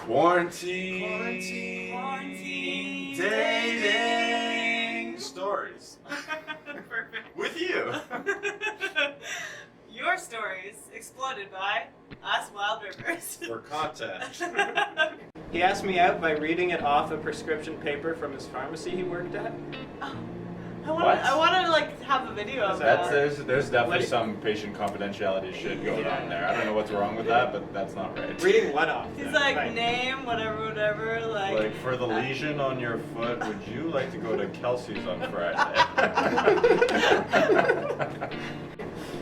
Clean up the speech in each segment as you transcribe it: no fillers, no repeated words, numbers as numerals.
Quarantine dating stories. Perfect. With you. Your stories exploded by us Wild Rivers. For content. He asked me out by reading it off a prescription paper from his pharmacy he worked at. I want to like have a video of that. There's definitely What? some patient confidentiality shit going on there. I don't know what's wrong with that, but that's not right. Reading what off? He's then? like, Right. name, whatever, Like for the lesion on your foot, would you like to go to Kelsey's on Friday?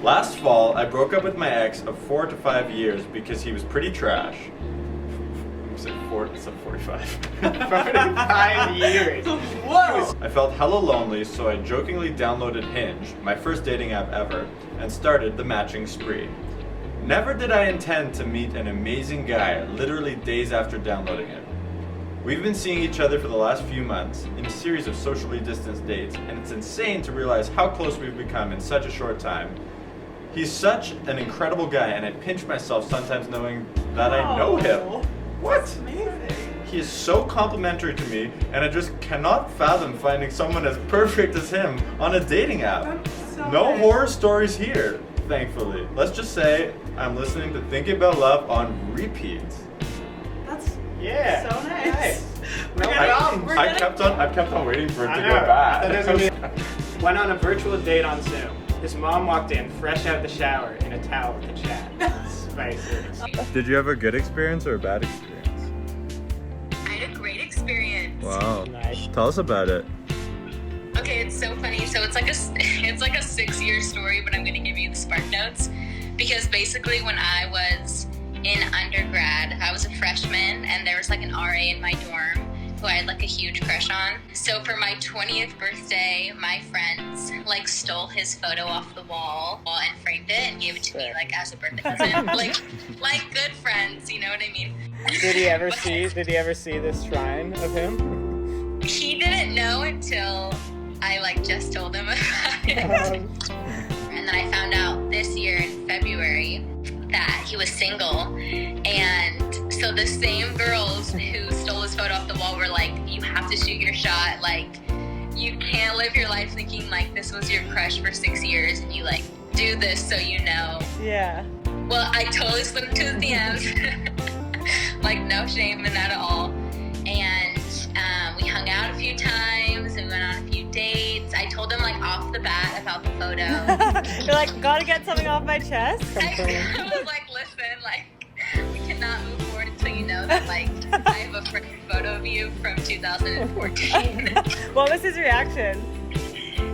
Last fall, I broke up with my ex of 4 to 5 years because he was pretty trash. I said 45. 45 years. Whoa! I felt hella lonely, so I jokingly downloaded Hinge, my first dating app ever, and started the matching spree. Never did I intend to meet an amazing guy literally days after downloading it. We've been seeing each other for the last few months in a series of socially distanced dates, and it's insane to realize how close we've become in such a short time. He's such an incredible guy, and I pinch myself sometimes knowing that I know him. What? Amazing. He is so complimentary to me, and I just cannot fathom finding someone as perfect as him on a dating app. That's so No nice. horror stories here, thankfully. Let's just say I'm listening to Thinking About Love on repeat. That's Yeah. so nice. No We're problem. we're I kept on waiting for it to I go know. bad. That doesn't mean- Went on a virtual date on Zoom. His mom walked in fresh out the shower in a towel to chat. Spicy. Did you have a good experience or a bad experience? I had a great experience. Wow. Nice. Tell us about it. Okay, it's so funny. So it's like a 6-year story, but I'm gonna give you the spark notes because basically when I was in undergrad, I was a freshman and there was like an RA in my dorm who I had like a huge crush on. So for my 20th birthday, my friends like stole his photo off the wall and framed it and gave it to me like as a birthday present. like good friends, you know what I mean? Did he ever see this shrine of him? He didn't know until I like just told him about it. And then I found out this year in February that he was single. And so the same girls who stole his photo off the wall were like, you have to shoot your shot. Like, you can't live your life thinking like this was your crush for 6 years and you like do this so you know. Yeah. Well, I totally slipped into his DMs. Like, no shame in that at all. And we hung out a few times and we went on a few dates. I told him, like, off the bat about the photo. You're like, gotta get something off my chest. I was like, listen, like, we cannot move forward until you know that, like, I have a freaking photo of you from 2014. What was his reaction?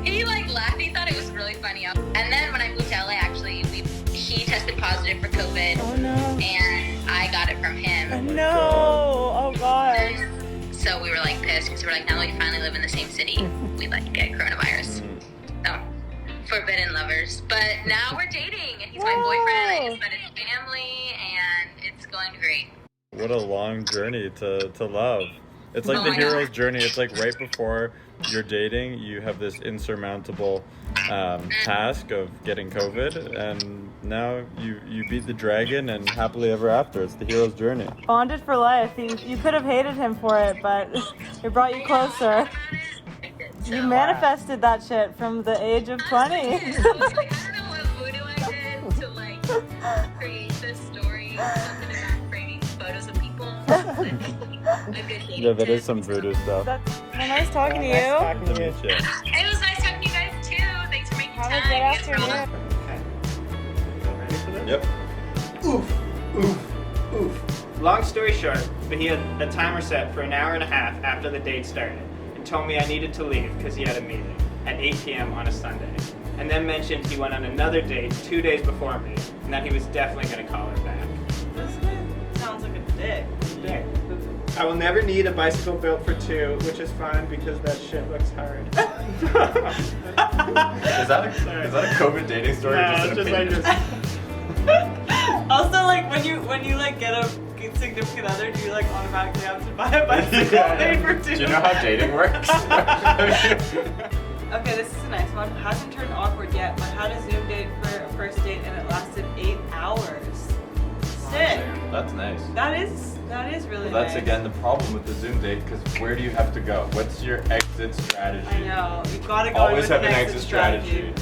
He, like, laughed. He thought it was really funny. And then when I moved to LA, actually, he tested positive for COVID. Oh no. And I got it from him. No. Oh gosh. So we were like pissed because we were like, now that we finally live in the same city, we like get coronavirus. So, forbidden lovers. But now we're dating and he's my boyfriend. I just met his family and it's going great. What a long journey to love. It's like Oh the my hero's God. journey. It's like right before you're dating, you have this insurmountable task of getting COVID, and now you beat the dragon and happily ever after. It's the hero's journey. Bonded for life. You could have hated him for it, but it brought you closer. You manifested that shit from the age of 20. I was like, I don't know what voodoo I did to like create this story. Something about framing photos of people. A good dating Yeah, that is tip. some voodoo stuff. That's so nice talking to Nice you. talking to you. Yeah. It was nice talking to you guys too. Thanks for making Have time. a good Thanks for all afternoon. Okay. Yep. Oof. Long story short, but he had a timer set for an hour and a half after the date started and told me I needed to leave because he had a meeting at 8 p.m. on a Sunday. And then mentioned he went on another date 2 days before me and that he was definitely going to call her back. This guy sounds like a dick. Dick. I will never need a bicycle built for two, which is fine because that shit looks hard. Is that a COVID dating story? No, or just an just opinion? Also, like when you like get a significant other, do you like automatically have to buy a bicycle Yeah. made for two? Do you know how dating works? Okay, this is a nice one. Hasn't turned awkward yet, but had a Zoom date for a first date and it lasted 8 hours. Sick. That's nice. That is That is really Well, that's nice. again the problem with the Zoom date, because where do you have to go? What's your exit strategy? I know. You've got to go Always with have an exit exit strategy.